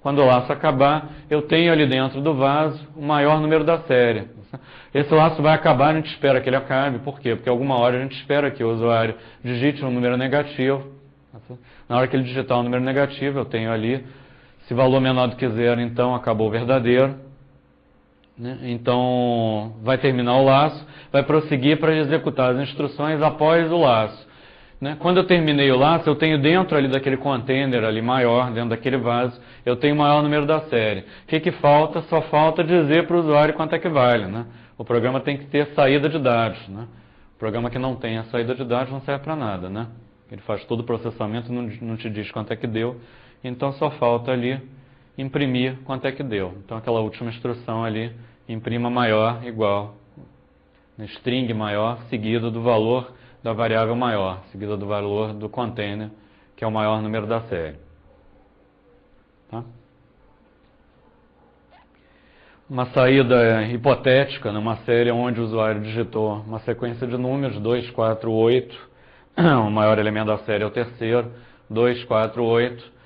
quando o laço acabar, eu tenho ali dentro do vaso o maior número da série. Esse laço vai acabar, a gente espera que ele acabe. Por quê? Porque alguma hora a gente espera que o usuário digite um número negativo. Na hora que ele digitar um número negativo, eu tenho ali, se valor menor do que zero, então acabou o verdadeiro. Então, vai terminar o laço, vai prosseguir para executar as instruções após o laço. Quando eu terminei o laço, eu tenho dentro ali daquele container ali maior, dentro daquele vaso, eu tenho o maior número da série. O que falta? Só falta dizer para o usuário quanto é que vale. O programa tem que ter saída de dados. O programa que não tem a saída de dados não serve para nada. Ele faz todo o processamento e não te diz quanto é que deu. Então, só falta ali imprimir quanto é que deu. Então, aquela última instrução ali, imprima maior igual, string maior, seguido do valor da variável maior, seguido do valor do container, que é o maior número da série. Tá? Uma saída hipotética numa série onde o usuário digitou uma sequência de números, 2, 4, 8, o maior elemento da série é o terceiro, 2, 4, 8.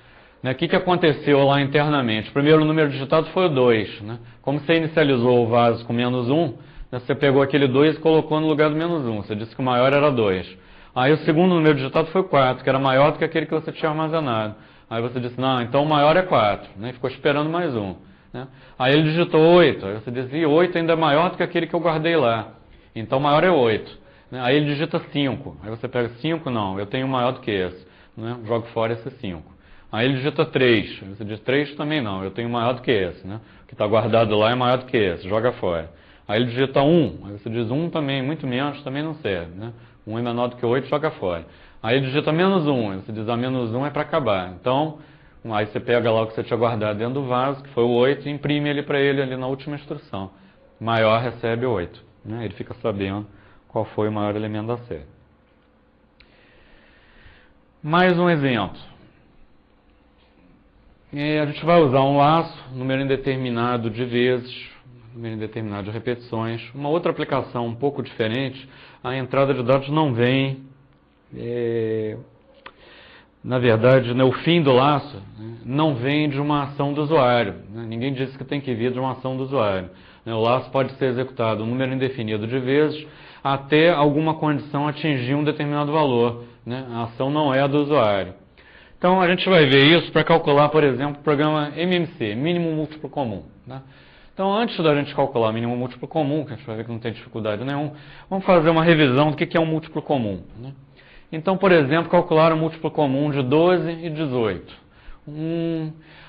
O que aconteceu lá internamente? O primeiro número digitado foi o 2. Como você inicializou o vaso com menos 1, você pegou aquele 2 e colocou no lugar do menos 1. Você disse que o maior era 2. Aí o segundo número digitado foi o 4, que era maior do que aquele que você tinha armazenado. Aí você disse, não, então o maior é 4. E ficou esperando mais 1. Aí ele digitou 8. Aí você disse, e 8 ainda é maior do que aquele que eu guardei lá. Então o maior é 8. Aí ele digita 5. Aí você pega 5, não, eu tenho um maior do que esse. Jogo fora esse 5. Aí ele digita 3. Você diz 3 também não, eu tenho maior do que esse. O que está guardado lá é maior do que esse, joga fora. Aí ele digita 1. Aí você diz 1 também, muito menos, também não serve. 1 é menor do que 8, joga fora. Aí ele digita menos 1. Aí você diz menos 1 é para acabar. Então, aí você pega lá o que você tinha guardado dentro do vaso, que foi o 8, e imprime ele para ele ali na última instrução. Maior recebe 8. Ele fica sabendo qual foi o maior elemento da série. Mais um exemplo. A gente vai usar um laço, número indeterminado de vezes, número indeterminado de repetições. Uma outra aplicação um pouco diferente, a entrada de dados não vem, na verdade, o fim do laço não vem de uma ação do usuário. Ninguém disse que tem que vir de uma ação do usuário. O laço pode ser executado um número indefinido de vezes até alguma condição atingir um determinado valor. A ação não é a do usuário. Então, a gente vai ver isso para calcular, por exemplo, o programa MMC, mínimo múltiplo comum. Então, antes da gente calcular o mínimo múltiplo comum, que a gente vai ver que não tem dificuldade nenhuma, vamos fazer uma revisão do que é um múltiplo comum. Então, por exemplo, calcular o múltiplo comum de 12 e 18.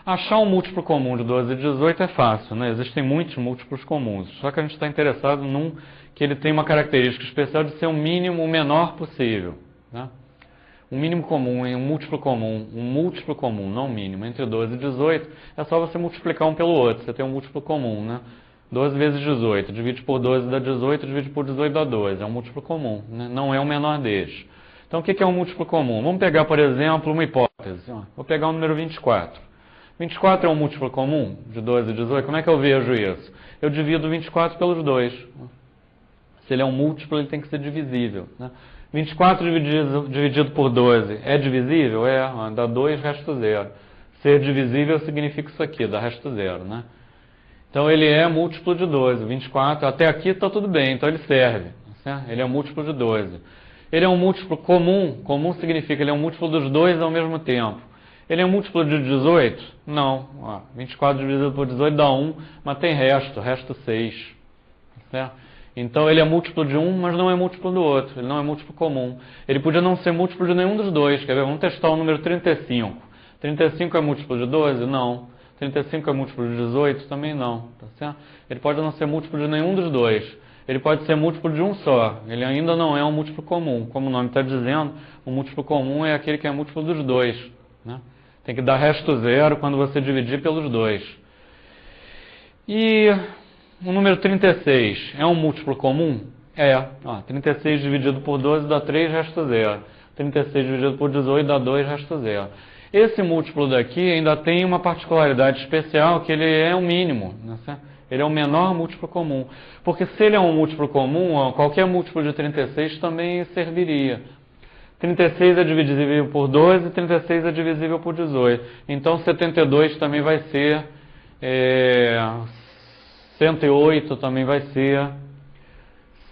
Achar um múltiplo comum de 12 e 18 é fácil, Existem muitos múltiplos comuns, só que a gente está interessado num que ele tem uma característica especial de ser o mínimo o menor possível. um mínimo comum e um múltiplo comum, não mínimo, entre 12 e 18, é só você multiplicar um pelo outro, você tem um múltiplo comum, né? 12 vezes 18, divide por 12 dá 18, divide por 18 dá 12, é um múltiplo comum, né? Não é o menor deles. Então o que é um múltiplo comum? Vamos pegar, por exemplo, uma hipótese. Vou pegar o número 24. 24 é um múltiplo comum de 12 e 18? Como é que eu vejo isso? Eu divido 24 pelos 2. Se ele é um múltiplo, ele tem que ser divisível, né? 24 dividido por 12 é divisível? É, dá 2, resta 0. Ser divisível significa isso aqui, dá resto 0, né? Então ele é múltiplo de 12. 24, até aqui está tudo bem, então ele serve, certo? Ele é múltiplo de 12. Ele é um múltiplo comum. Comum significa que ele é um múltiplo dos dois ao mesmo tempo. Ele é um múltiplo de 18? Não. 24 dividido por 18 dá 1, mas tem resto 6. Certo? Então ele é múltiplo de um, mas não é múltiplo do outro. Ele não é múltiplo comum. Ele podia não ser múltiplo de nenhum dos dois. Quer ver? Vamos testar o número 35. 35 é múltiplo de 12? Não. 35 é múltiplo de 18? Também não. Tá certo? Ele pode não ser múltiplo de nenhum dos dois. Ele pode ser múltiplo de um só. Ele ainda não é um múltiplo comum. Como o nome está dizendo, o múltiplo comum é aquele que é múltiplo dos dois, né? Tem que dar resto 0 quando você dividir pelos dois. E o número 36 é um múltiplo comum? É. 36 dividido por 12 dá 3, resto 0. 36 dividido por 18 dá 2, resto 0. Esse múltiplo daqui ainda tem uma particularidade especial, que ele é o mínimo, né? Ele é o menor múltiplo comum. Porque se ele é um múltiplo comum, qualquer múltiplo de 36 também serviria. 36 é divisível por 12, 36 é divisível por 18. Então 72 também vai ser, 108 também vai ser,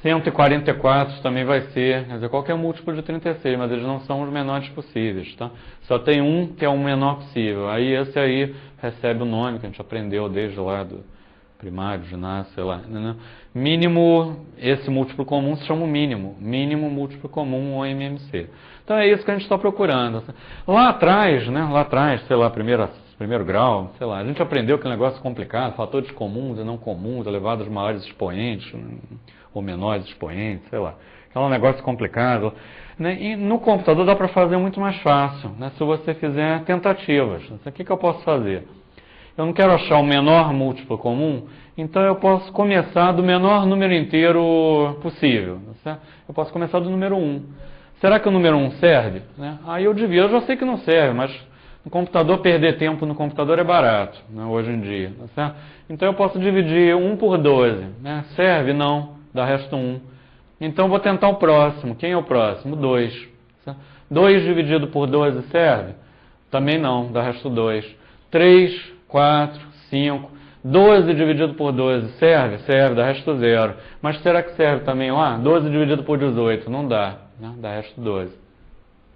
144 também vai ser, quer dizer, qualquer múltiplo de 36, mas eles não são os menores possíveis, tá? Só tem um que é o menor possível. Aí esse aí recebe o nome que a gente aprendeu desde lá do primário, ginásio, sei lá, né? Mínimo, esse múltiplo comum se chama o mínimo múltiplo comum, ou MMC. Então é isso que a gente está procurando. Lá atrás, sei lá, primeiro grau, sei lá, a gente aprendeu que é um negócio complicado, fatores comuns e não comuns, elevados aos maiores expoentes, ou menores expoentes, sei lá. É um negócio complicado, né? E no computador dá para fazer muito mais fácil, né? Se você fizer tentativas. O que eu posso fazer? Eu não quero achar o menor múltiplo comum, então eu posso começar do menor número inteiro possível. Certo? Eu posso começar do número 1. Será que o número 1 serve? Né? Aí eu divido. Eu já sei que não serve, mas no computador, perder tempo no computador é barato, né, hoje em dia. Certo? Então eu posso dividir 1 por 12. Né? Serve? Não. Dá resto 1. Então eu vou tentar o próximo. Quem é o próximo? 2. Certo? 2 dividido por 12 serve? Também não. Dá resto 2. 3... 4, 5, 12 dividido por 12, serve? Serve, dá resto 0. Mas será que serve também lá? 12 dividido por 18, não dá, né? Dá resto 12.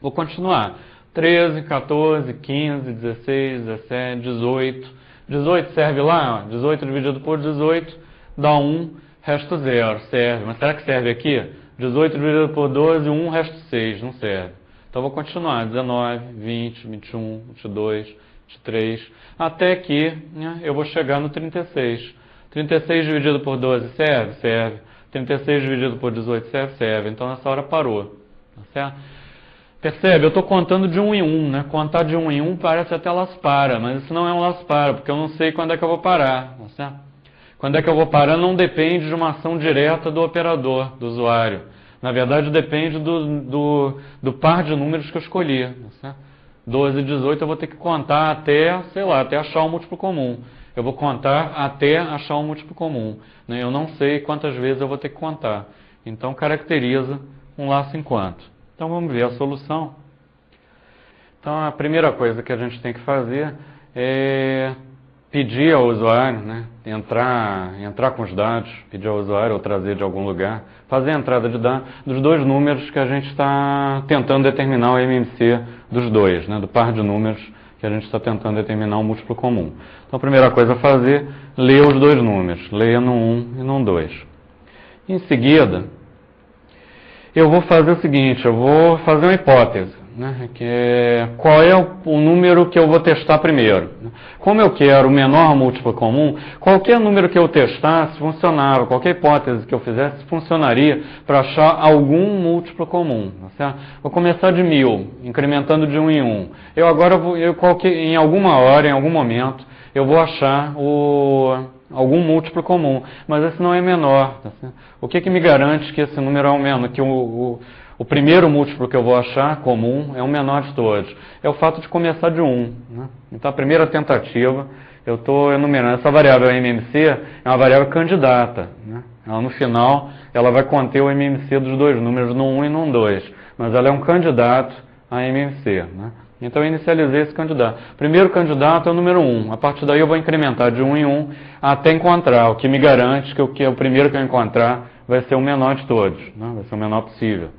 Vou continuar. 13, 14, 15, 16, 17, 18. 18 serve lá? 18 dividido por 18, dá 1, resto 0, serve. Mas será que serve aqui? 18 dividido por 12, 1, resto 6, não serve. Então vou continuar. 19, 20, 21, 22... 23, até que, né, eu vou chegar no 36. 36 dividido por 12 serve? Serve. 36 dividido por 18 serve? Serve. Então nessa hora parou. Tá certo? Percebe? Eu estou contando de 1 em 1. Né? Contar de 1 em 1 parece até laspara, mas isso não é um laspara, porque eu não sei quando é que eu vou parar. Tá certo? Quando é que eu vou parar não depende de uma ação direta do operador, do usuário. Na verdade depende do par de números que eu escolhi. Tá certo? 12 e 18 eu vou ter que contar até, sei lá, até achar um múltiplo comum. Eu vou contar até achar um múltiplo comum. Né? Eu não sei quantas vezes eu vou ter que contar. Então caracteriza um laço enquanto. Então vamos ver a solução. Então a primeira coisa que a gente tem que fazer é pedir ao usuário, né? entrar com os dados, pedir ao usuário ou trazer de algum lugar, fazer a entrada de dados dos dois números que a gente está tentando determinar o MMC dos dois, né? Do par de números que a gente está tentando determinar um múltiplo comum. Então a primeira coisa a fazer, ler os dois números, leia no 1 e no 2. Em seguida, eu vou fazer o seguinte, eu vou fazer uma hipótese. né, que é qual é o número que eu vou testar primeiro. Como eu quero o menor múltiplo comum, qualquer número que eu testasse funcionava, qualquer hipótese que eu fizesse funcionaria para achar algum múltiplo comum. Tá certo? Vou começar de 1000, incrementando de 1 em 1. Eu agora, em alguma hora, em algum momento, eu vou achar algum múltiplo comum, mas esse não é menor. Tá certo? O que me garante que esse número é o menor, que o primeiro múltiplo que eu vou achar comum é o menor de todos? É o fato de começar de 1. Né? Então, a primeira tentativa, eu estou enumerando. Essa variável MMC é uma variável candidata. Né? Ela, no final, ela vai conter o MMC dos dois números, no 1 e no 2. Mas ela é um candidato a MMC. Né? Então, eu inicializei esse candidato. O primeiro candidato é o número 1. A partir daí, eu vou incrementar de 1 em 1 até encontrar, o que me garante que o primeiro que eu encontrar vai ser o menor de todos. Né? Vai ser o menor possível.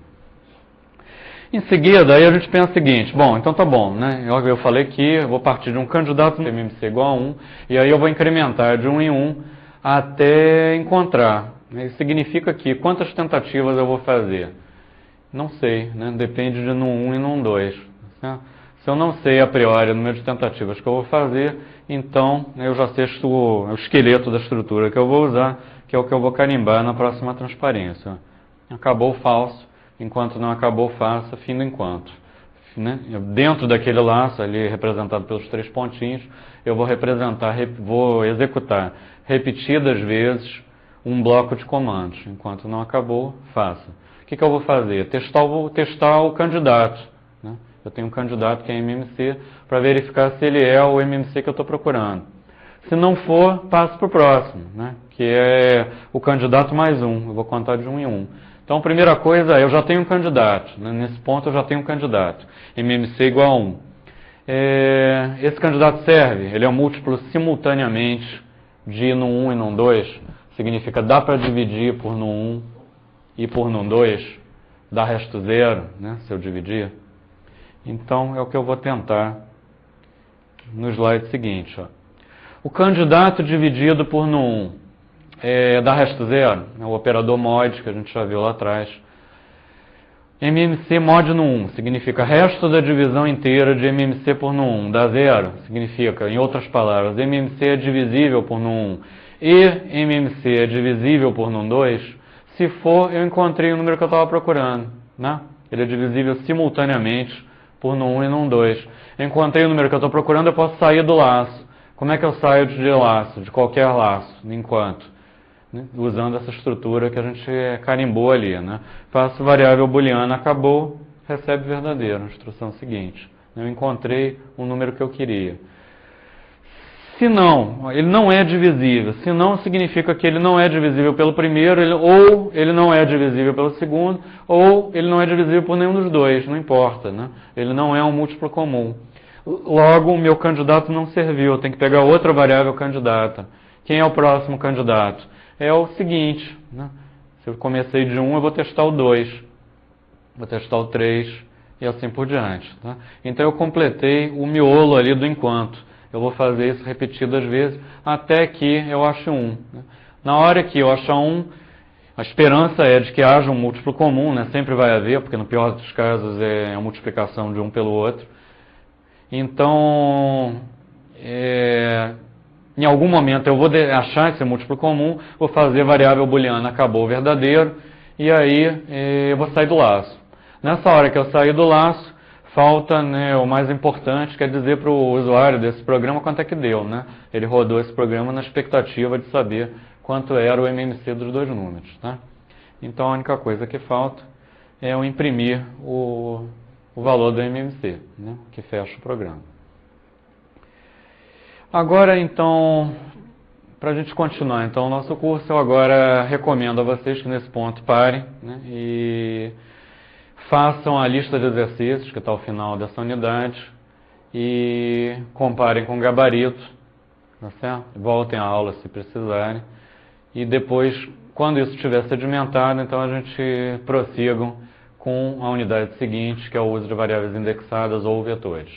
Em seguida, aí a gente pensa o seguinte, bom, então tá bom, né? Eu falei que eu vou partir de um candidato no MMC igual a 1, e aí eu vou incrementar de 1 em 1 até encontrar. Isso significa que quantas tentativas eu vou fazer? Não sei, né? Depende de no 1 e no 2. Né? Se eu não sei a priori o número de tentativas que eu vou fazer, então eu já sei o esqueleto da estrutura que eu vou usar, que é o que eu vou carimbar na próxima transparência. Acabou o falso. Enquanto não acabou, faça, fim do enquanto. Né? Dentro daquele laço, ali representado pelos 3 pontinhos, eu vou executar repetidas vezes um bloco de comandos. Enquanto não acabou, faça. O que eu vou fazer? Vou testar o candidato. Né? Eu tenho um candidato que é MMC, para verificar se ele é o MMC que eu estou procurando. Se não for, passo para o próximo, né? Que é o candidato mais 1. Eu vou contar de 1 em 1. Então, a primeira coisa, eu já tenho um candidato. Né? Nesse ponto, eu já tenho um candidato. MMC igual a 1. Esse candidato serve? Ele é um múltiplo simultaneamente de no 1 e no 2. Significa, dá para dividir por no 1 e por no 2. Dá resto zero, né? Se eu dividir. Então, é o que eu vou tentar no slide seguinte. Ó. O candidato dividido por no 1. Dá resto zero, o operador mod, que a gente já viu lá atrás. MMC mod no 1 significa resto da divisão inteira de MMC por no 1. Dá zero significa, em outras palavras, MMC é divisível por no 1 e MMC é divisível por no 2. Se for, eu encontrei o número que eu estava procurando. Né? Ele é divisível simultaneamente por no 1 e no 2. Eu encontrei o número que eu estou procurando, eu posso sair do laço. Como é que eu saio de laço? De qualquer laço, enquanto? Usando essa estrutura que a gente carimbou ali. Né? Faço variável booleana, acabou, recebe verdadeiro. Instrução seguinte. Eu encontrei o número que eu queria. Se não, ele não é divisível. Se não, significa que ele não é divisível pelo primeiro, ou ele não é divisível pelo segundo, ou ele não é divisível por nenhum dos dois, não importa. Né? Ele não é um múltiplo comum. Logo, o meu candidato não serviu, eu tenho que pegar outra variável candidata. Quem é o próximo candidato? É o seguinte, né? Se eu comecei de 1, eu vou testar o 2, vou testar o 3 e assim por diante. Tá? Então eu completei o miolo ali do enquanto. Eu vou fazer isso repetidas vezes até que eu ache 1. Né? Na hora que eu achar 1, a esperança é de que haja um múltiplo comum, né? Sempre vai haver, porque no pior dos casos é a multiplicação de um pelo outro. Então, em algum momento eu vou achar esse múltiplo comum, vou fazer variável booleana acabou verdadeiro, e aí eu vou sair do laço. Nessa hora que eu sair do laço, falta, né, o mais importante, que é dizer para o usuário desse programa quanto é que deu. Né? Ele rodou esse programa na expectativa de saber quanto era o MMC dos dois números. Tá? Então a única coisa que falta é eu imprimir o valor do MMC, né, que fecha o programa. Agora, então, para a gente continuar então, o nosso curso, eu agora recomendo a vocês que nesse ponto parem, né, e façam a lista de exercícios que está ao final dessa unidade e comparem com o gabarito, tá certo? Voltem à aula se precisarem e depois, quando isso estiver sedimentado, então a gente prossigam com a unidade seguinte, que é o uso de variáveis indexadas ou vetores.